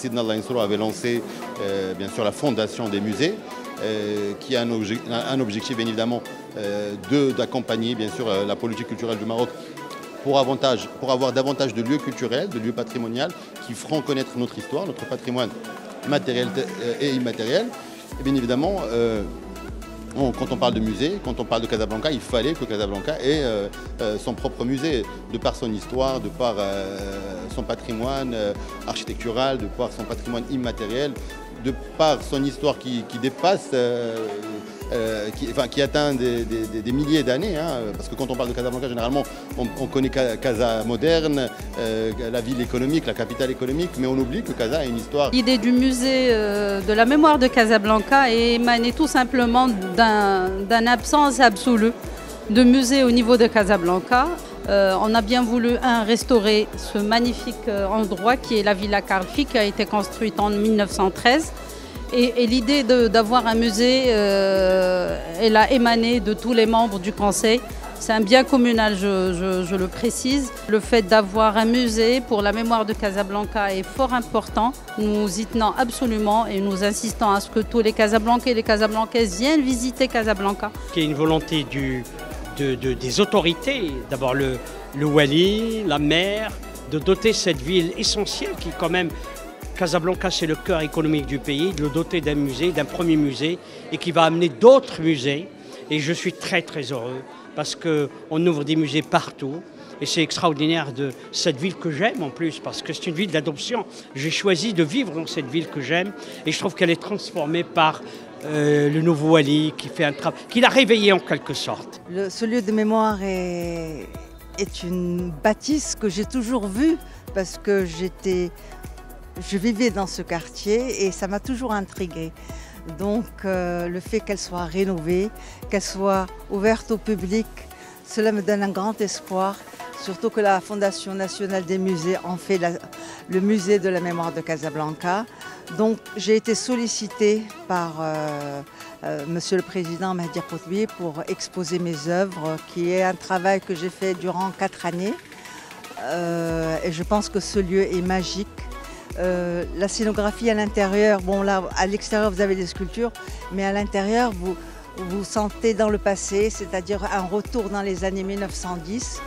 Sidna Allah Yansuru avait lancé bien sûr la fondation des musées, qui a un objectif bien évidemment d'accompagner bien sûr la politique culturelle du Maroc pour avoir davantage de lieux culturels, de lieux patrimoniaux qui feront connaître notre histoire, notre patrimoine matériel et immatériel. Et bien évidemment, quand on parle de musée, quand on parle de Casablanca, il fallait que Casablanca ait son propre musée, de par son histoire, de par son patrimoine architectural, de par son patrimoine immatériel, de par son histoire qui dépasse, qui atteint des milliers d'années. Parce que quand on parle de Casablanca, généralement, on connaît Casa moderne, la ville économique, la capitale économique, mais on oublie que Casa a une histoire. L'idée du musée de la mémoire de Casablanca est émanée tout simplement d'une absence absolue de musée au niveau de Casablanca. On a bien voulu restaurer ce magnifique endroit qui est la Villa Karfi, qui a été construite en 1913. Et l'idée d'avoir un musée, elle a émané de tous les membres du conseil. C'est un bien communal, je le précise. Le fait d'avoir un musée pour la mémoire de Casablanca est fort important. Nous y tenons absolument et nous insistons à ce que tous les Casablancais et les Casablancaises viennent visiter Casablanca. Il y a une volonté des autorités, d'abord le Wali, la maire, de doter cette ville essentielle qui quand même, Casablanca c'est le cœur économique du pays, de le doter d'un musée, d'un premier musée et qui va amener d'autres musées. Et je suis très très heureux parce qu'on ouvre des musées partout et c'est extraordinaire de cette ville que j'aime en plus parce que c'est une ville d'adoption. J'ai choisi de vivre dans cette ville que j'aime et je trouve qu'elle est transformée par le nouveau Wali qui fait un travail, qui l'a réveillé en quelque sorte. Ce lieu de mémoire est une bâtisse que j'ai toujours vue parce que je vivais dans ce quartier et ça m'a toujours intriguée. Donc le fait qu'elle soit rénovée, qu'elle soit ouverte au public, cela me donne un grand espoir, surtout que la Fondation nationale des musées en fait le musée de la mémoire de Casablanca. Donc j'ai été sollicitée par Monsieur le Président Mahdi Koutbi pour exposer mes œuvres, qui est un travail que j'ai fait durant 4 années. Et je pense que ce lieu est magique. La scénographie à l'intérieur, bon là à l'extérieur vous avez des sculptures, mais à l'intérieur vous sentez dans le passé, c'est-à-dire un retour dans les années 1910.